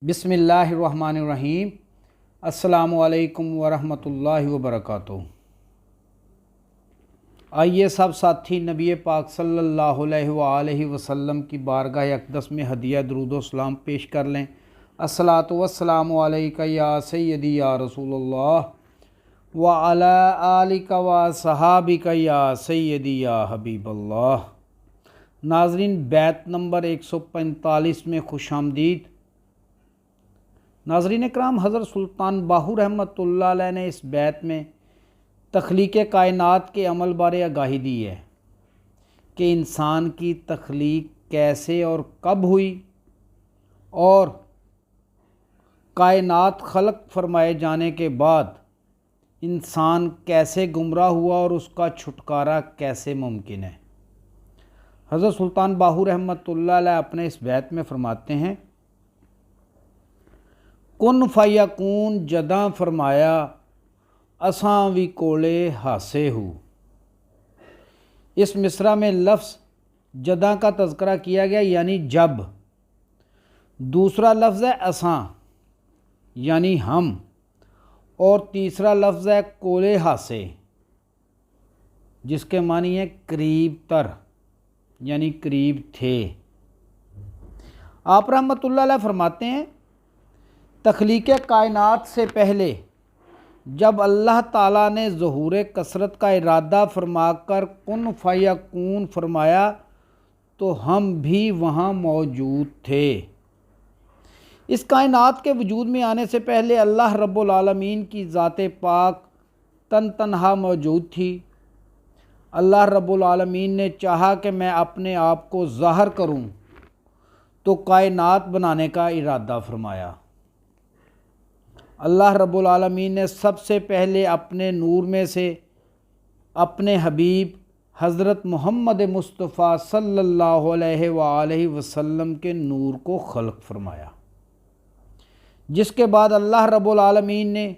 بسم اللہ الرحمن الرحیم۔ السلام علیکم ورحمۃ اللہ وبرکاتہ۔ آئیے سب ساتھی نبی پاک صلی اللہ علیہ وآلہ وسلم کی بارگاہ اقدس میں ہدیہ درود و سلام پیش کر لیں۔ الصلاۃ والسلام علیک یا سیدی یا رسول اللہ وعلی آلک و صحابک یا سیدی یا حبیب اللہ۔ ناظرین، بیت نمبر 145 میں خوش آمدید۔ ناظرین اکرام، حضرت سلطان باہو رحمۃ اللہ علیہ نے اس بیت میں تخلیق کائنات کے عمل بارے آگاہی دی ہے کہ انسان کی تخلیق کیسے اور کب ہوئی، اور کائنات خلق فرمائے جانے کے بعد انسان کیسے گمراہ ہوا اور اس کا چھٹکارا کیسے ممکن ہے۔ حضرت سلطان باہو رحمۃ اللہ علیہ اپنے اس بیت میں فرماتے ہیں، کن فیکون جداں فرمایا اساں وی کولے ہاسے ہو۔ اس مصرع میں لفظ جداں کا تذکرہ کیا گیا یعنی جب۔ دوسرا لفظ ہے اساں یعنی ہم، اور تیسرا لفظ ہے کولے ہاسے جس کے معنی ہے قریب تر یعنی قریب تھے۔ آپ رحمۃ اللہ علیہ فرماتے ہیں، تخلیق کائنات سے پہلے جب اللہ تعالیٰ نے ظہور کثرت کا ارادہ فرما کر کن فیکون فرمایا تو ہم بھی وہاں موجود تھے۔ اس کائنات کے وجود میں آنے سے پہلے اللہ رب العالمین کی ذات پاک تنہا موجود تھی۔ اللہ رب العالمین نے چاہا کہ میں اپنے آپ کو ظاہر کروں تو کائنات بنانے کا ارادہ فرمایا۔ اللہ رب العالمین نے سب سے پہلے اپنے نور میں سے اپنے حبیب حضرت محمد مصطفیٰ صلی اللہ علیہ وآلہ وسلم کے نور کو خلق فرمایا، جس کے بعد اللہ رب العالمین نے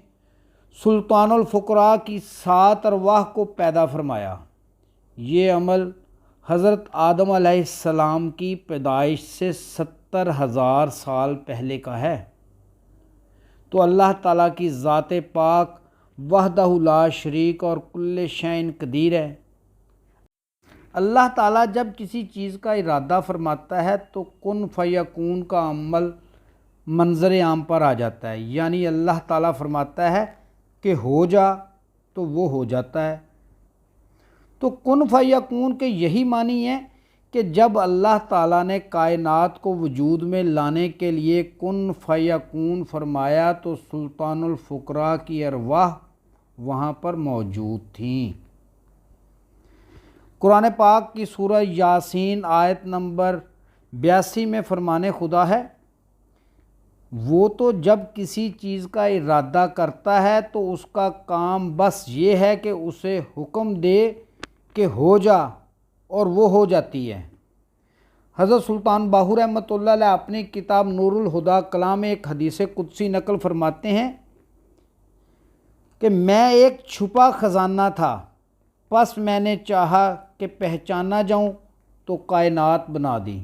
سلطان الفقراء کی 7 ارواح کو پیدا فرمایا۔ یہ عمل حضرت آدم علیہ السلام کی پیدائش سے 70,000 سال پہلے کا ہے۔ تو اللہ تعالیٰ کی ذات پاک وحدہ لا شریک اور کل شیء قدیر ہے۔ اللہ تعالیٰ جب کسی چیز کا ارادہ فرماتا ہے تو کن فیکون کا عمل منظر عام پر آ جاتا ہے، یعنی اللہ تعالیٰ فرماتا ہے کہ ہو جا تو وہ ہو جاتا ہے۔ تو کن فیکون کے یہی معنی ہے کہ جب اللہ تعالیٰ نے کائنات کو وجود میں لانے کے لیے کن فیکون فرمایا تو سلطان الفقراء کی ارواح وہاں پر موجود تھیں۔ قرآن پاک کی سورہ یاسین آیت نمبر 82 میں فرمان خدا ہے، وہ تو جب کسی چیز کا ارادہ کرتا ہے تو اس کا کام بس یہ ہے کہ اسے حکم دے کہ ہو جا اور وہ ہو جاتی ہے۔ حضرت سلطان باہو رحمۃ اللہ علیہ اپنی کتاب نور الہدیٰ کلام میں ایک حدیث قدسی نقل فرماتے ہیں کہ میں ایک چھپا خزانہ تھا، پس میں نے چاہا کہ پہچانا جاؤں تو کائنات بنا دی۔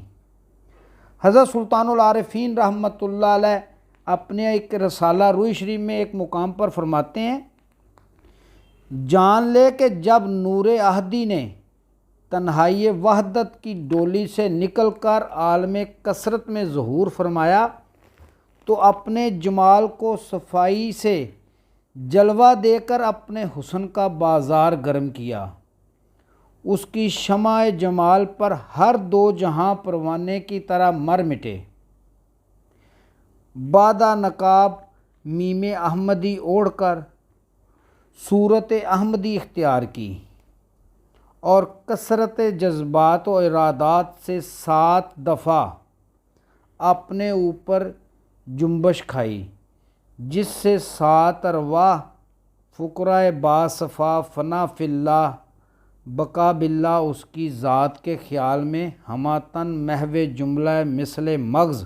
حضرت سلطان العارفین رحمۃ اللہ علیہ اپنے ایک رسالہ روی شریف میں ایک مقام پر فرماتے ہیں، جان لے کہ جب نور احدی نے تنہائی وحدت کی ڈولی سے نکل کر عالم کثرت میں ظہور فرمایا تو اپنے جمال کو صفائی سے جلوہ دے کر اپنے حسن کا بازار گرم کیا۔ اس کی شمع جمال پر ہر 2 جہاں پروانے کی طرح مر مٹے۔ بادہ نقاب میم احمدی اوڑھ کر صورت احمدی اختیار کی اور کثرت جذبات و ارادات سے 7 دفعہ اپنے اوپر جنبش کھائی، جس سے 7 ارواح فقراء باصفا فنا فی اللہ بقا باللہ اس کی ذات کے خیال میں ہماتن محو جملہ مثل مغز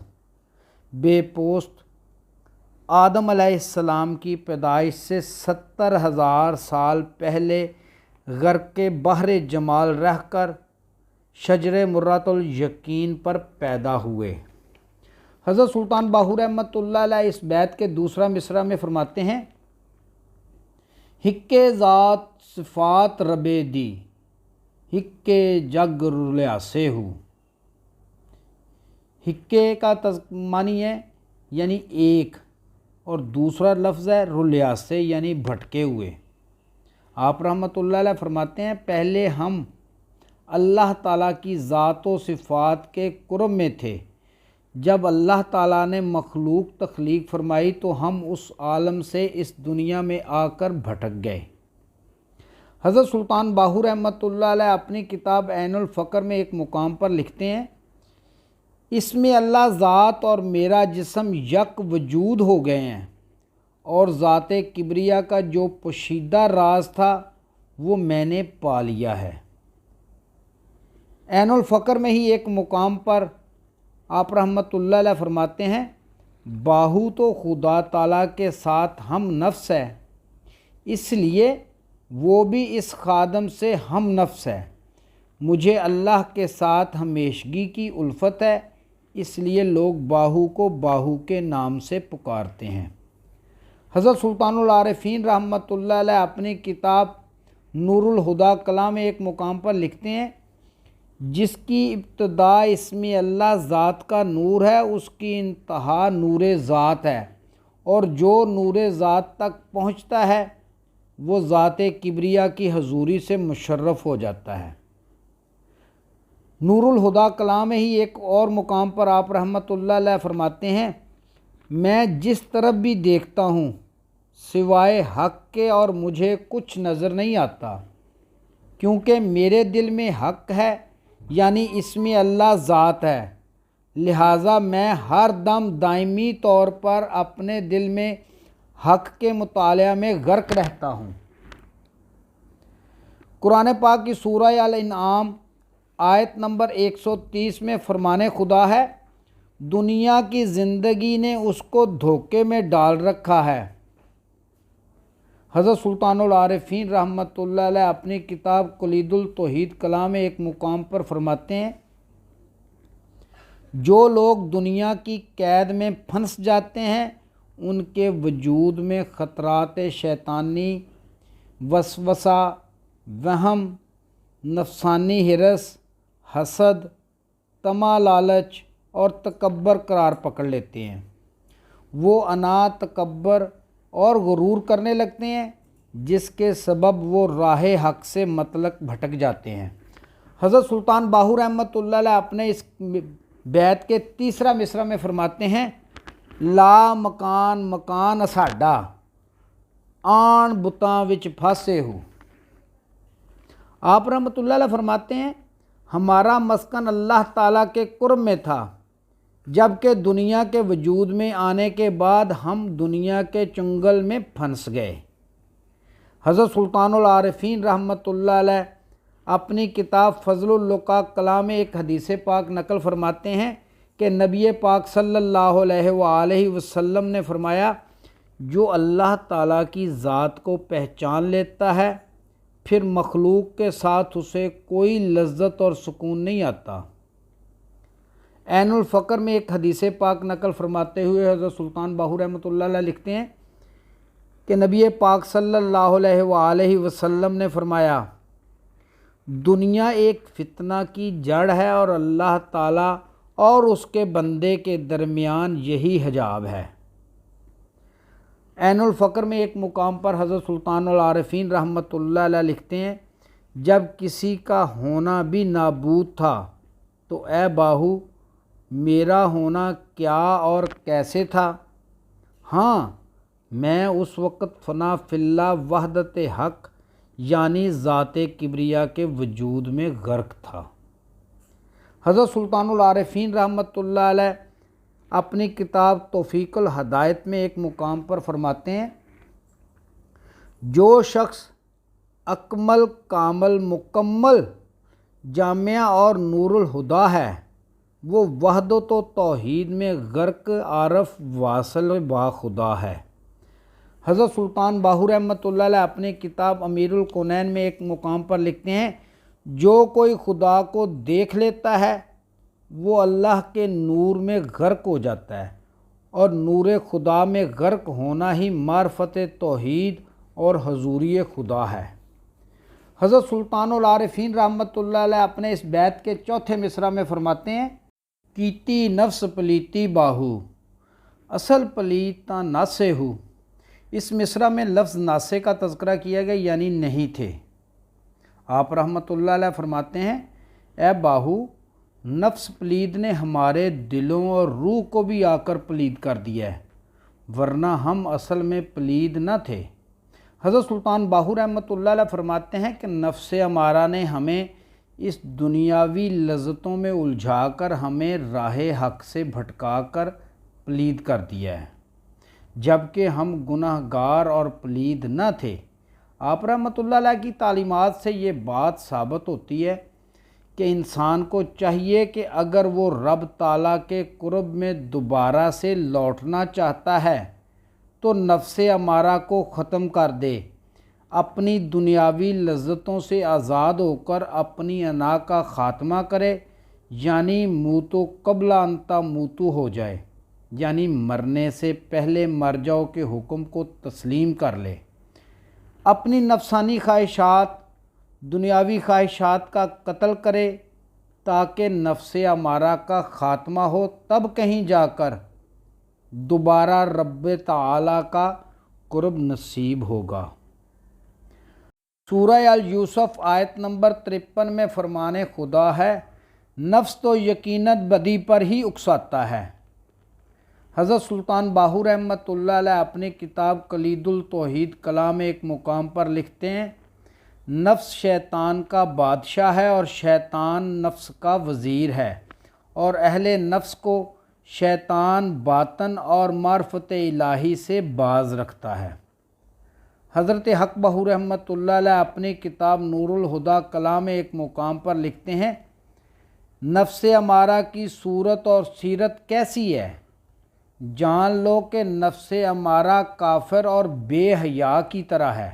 بے پوست آدم علیہ السلام کی پیدائش سے 70,000 سال پہلے غرق بحر جمال رہ کر شجر مرۃ الیقین پر پیدا ہوئے۔ حضرت سلطان باہو رحمۃ اللہ علیہ اس بیت کے دوسرا مصرع میں فرماتے ہیں، ہکے ذات صفات ربے دی، ہکے جگ رلیاسے ہو۔ ہکے کا معنی ہے یعنی ایک، اور دوسرا لفظ ہے رلیاسے یعنی بھٹکے ہوئے۔ آپ رحمۃ اللہ علیہ فرماتے ہیں، پہلے ہم اللہ تعالیٰ کی ذات و صفات کے قرب میں تھے، جب اللہ تعالیٰ نے مخلوق تخلیق فرمائی تو ہم اس عالم سے اس دنیا میں آ کر بھٹک گئے۔ حضرت سلطان باہو رحمۃ اللہ علیہ اپنی کتاب عین الفقر میں ایک مقام پر لکھتے ہیں، اس میں اللہ ذات اور میرا جسم یک وجود ہو گئے ہیں، اور ذات کبریا کا جو پوشیدہ راز تھا وہ میں نے پا لیا ہے۔ عین الفقر میں ہی ایک مقام پر آپ رحمۃ اللہ علیہ فرماتے ہیں، باہو تو خدا تعالیٰ کے ساتھ ہم نفس ہے، اس لیے وہ بھی اس خادم سے ہم نفس ہے۔ مجھے اللہ کے ساتھ ہمیشگی کی الفت ہے، اس لیے لوگ باہو کو باہو کے نام سے پکارتے ہیں۔ حضرت سلطان العارفین رحمۃ اللہ علیہ اپنی کتاب نور الہدیٰ کلام میں ایک مقام پر لکھتے ہیں، جس کی ابتدا اسم اللہ ذات کا نور ہے، اس کی انتہا نور ذات ہے، اور جو نور ذات تک پہنچتا ہے وہ ذات کبریا کی حضوری سے مشرف ہو جاتا ہے۔ نور الہدیٰ کلام میں ہی ایک اور مقام پر آپ رحمۃ اللہ علیہ فرماتے ہیں، میں جس طرف بھی دیکھتا ہوں سوائے حق کے اور مجھے کچھ نظر نہیں آتا، کیونکہ میرے دل میں حق ہے یعنی اسم اللہ ذات ہے، لہٰذا میں ہر دم دائمی طور پر اپنے دل میں حق کے مطالعہ میں غرق رہتا ہوں۔ قرآن پاک کی سورہ الانعام آیت نمبر 130 میں فرمان خدا ہے، دنیا کی زندگی نے اس کو دھوکے میں ڈال رکھا ہے۔ حضرت سلطان العارفین رحمۃ اللہ علیہ اپنی کتاب کلید التوحید کلام میں ایک مقام پر فرماتے ہیں، جو لوگ دنیا کی قید میں پھنس جاتے ہیں ان کے وجود میں خطرات شیطانی، وسوسہ، وہم، نفسانی ہرس، حسد، طمع، لالچ اور تکبر قرار پکڑ لیتے ہیں۔ وہ انا، تکبر اور غرور کرنے لگتے ہیں، جس کے سبب وہ راہ حق سے مطلق بھٹک جاتے ہیں۔ حضرت سلطان باہو رحمۃ اللہ علیہ اپنے اس بیت کے تیسرا مصرع میں فرماتے ہیں، لا مکان مکان ساڈا، آن بتاں وچ پھاسے ہو۔ آپ رحمۃ اللہ علیہ فرماتے ہیں، ہمارا مسکن اللہ تعالیٰ کے قرب میں تھا، جبکہ دنیا کے وجود میں آنے کے بعد ہم دنیا کے چنگل میں پھنس گئے۔ حضرت سلطان العارفین رحمۃ اللہ علیہ اپنی کتاب فضل اللقاء کلام میں ایک حدیث پاک نقل فرماتے ہیں کہ نبی پاک صلی اللہ علیہ وآلہ وسلم نے فرمایا، جو اللہ تعالیٰ کی ذات کو پہچان لیتا ہے پھر مخلوق کے ساتھ اسے کوئی لذت اور سکون نہیں آتا۔ عین الفقر میں ایک حدیث پاک نقل فرماتے ہوئے حضرت سلطان باہو رحمۃ اللہ علیہ لکھتے ہیں کہ نبی پاک صلی اللہ علیہ وآلہ وسلم نے فرمایا، دنیا ایک فتنہ کی جڑ ہے اور اللہ تعالیٰ اور اس کے بندے کے درمیان یہی حجاب ہے۔ عین الفقر میں ایک مقام پر حضرت سلطان العارفین رحمۃ اللہ علیہ لکھتے ہیں، جب کسی کا ہونا بھی نابود تھا تو اے باہو میرا ہونا کیا اور کیسے تھا؟ ہاں، میں اس وقت فنا فی اللہ وحدت حق یعنی ذات کبریا کے وجود میں غرق تھا۔ حضرت سلطان العارفین رحمۃ اللہ علیہ اپنی کتاب توفیق الہدایت میں ایک مقام پر فرماتے ہیں، جو شخص اکمل، کامل، مکمل، جامعہ اور نور الہدیٰ ہے وہ وحدت و توحید میں غرق، عارف، واصل با خدا ہے۔ حضرت سلطان باہو رحمۃ اللہ علیہ اپنی کتاب امیر الکونین میں ایک مقام پر لکھتے ہیں، جو کوئی خدا کو دیکھ لیتا ہے وہ اللہ کے نور میں غرق ہو جاتا ہے، اور نور خدا میں غرق ہونا ہی معرفت توحید اور حضوری خدا ہے۔ حضرت سلطان العارفین رحمۃ اللہ علیہ اپنے اس بیت کے چوتھے مصرع میں فرماتے ہیں، کیتی نفس پلیتی باہو، اصل پلیت تا ناسے ہو۔ اس مصرع میں لفظ ناسے کا تذکرہ کیا گیا، یعنی نہیں تھے۔ آپ رحمۃ اللہ علیہ فرماتے ہیں، اے باہو، نفس پلید نے ہمارے دلوں اور روح کو بھی آ کر پلید کر دیا ہے، ورنہ ہم اصل میں پلید نہ تھے۔ حضرت سلطان باہو رحمۃ اللہ علیہ فرماتے ہیں کہ نفس امارہ نے ہمیں اس دنیاوی لذتوں میں الجھا کر ہمیں راہ حق سے بھٹکا کر پلید کر دیا ہے، جبکہ ہم گناہ گار اور پلید نہ تھے۔ آپ رحمۃ اللہ علیہ کی تعلیمات سے یہ بات ثابت ہوتی ہے کہ انسان کو چاہیے کہ اگر وہ رب تعالیٰ کے قرب میں دوبارہ سے لوٹنا چاہتا ہے تو نفس امارہ کو ختم کر دے، اپنی دنیاوی لذتوں سے آزاد ہو کر اپنی انا کا خاتمہ کرے، یعنی موتو قبل ان تموتو ہو جائے، یعنی مرنے سے پہلے مر جاؤ کے حکم کو تسلیم کر لے، اپنی نفسانی خواہشات، دنیاوی خواہشات کا قتل کرے تاکہ نفس امارہ کا خاتمہ ہو، تب کہیں جا کر دوبارہ رب تعالیٰ کا قرب نصیب ہوگا۔ سورہ الیوسف آیت نمبر 53 میں فرمان خدا ہے، نفس تو یقیناً بدی پر ہی اکساتا ہے۔ حضرت سلطان باہو رحمۃ اللہ علیہ اپنی کتاب کلید التوحید کلام ایک مقام پر لکھتے ہیں، نفس شیطان کا بادشاہ ہے اور شیطان نفس کا وزیر ہے، اور اہل نفس کو شیطان باطن اور معرفت الہی سے باز رکھتا ہے۔ حضرت حق بہو رحمۃ اللہ علیہ اپنی کتاب نور الہدیٰ کلام ایک مقام پر لکھتے ہیں، نفس امارہ کی صورت اور سیرت کیسی ہے؟ جان لو کہ نفس امارہ کافر اور بے حیا کی طرح ہے،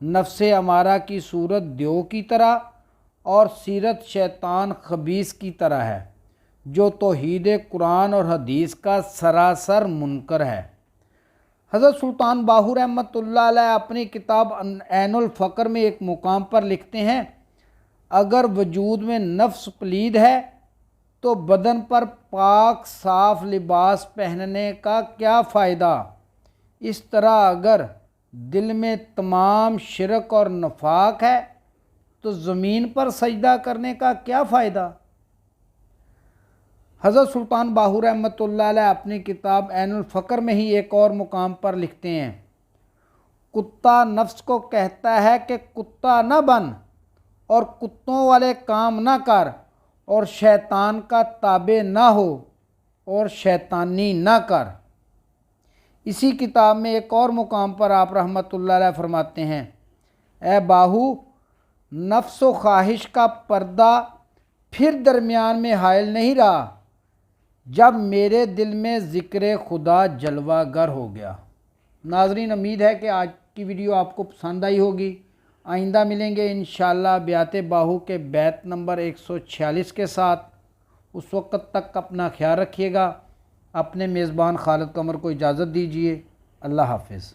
نفس امارہ کی صورت دیو کی طرح اور سیرت شیطان خبیث کی طرح ہے، جو توحید قرآن اور حدیث کا سراسر منکر ہے۔ حضرت سلطان باہو رحمۃ اللہ علیہ اپنی کتاب عین الفقر میں ایک مقام پر لکھتے ہیں، اگر وجود میں نفس پلید ہے تو بدن پر پاک صاف لباس پہننے کا کیا فائدہ؟ اس طرح اگر دل میں تمام شرک اور نفاق ہے تو زمین پر سجدہ کرنے کا کیا فائدہ؟ حضرت سلطان باہو رحمۃ اللہ علیہ اپنی کتاب عین الفقر میں ہی ایک اور مقام پر لکھتے ہیں، کتا نفس کو کہتا ہے کہ کتا نہ بن اور کتوں والے کام نہ کر، اور شیطان کا تابع نہ ہو اور شیطانی نہ کر۔ اسی کتاب میں ایک اور مقام پر آپ رحمۃ اللہ علیہ فرماتے ہیں، اے باہو، نفس و خواہش کا پردہ پھر درمیان میں حائل نہیں رہا جب میرے دل میں ذکر خدا جلوہ گر ہو گیا۔ ناظرین، امید ہے کہ آج کی ویڈیو آپ کو پسند آئی ہوگی۔ آئندہ ملیں گے انشاءاللہ بیات باہو کے بیت نمبر 146 کے ساتھ۔ اس وقت تک اپنا خیال رکھیے گا۔ اپنے میزبان خالد قمر کو اجازت دیجیے۔ اللہ حافظ۔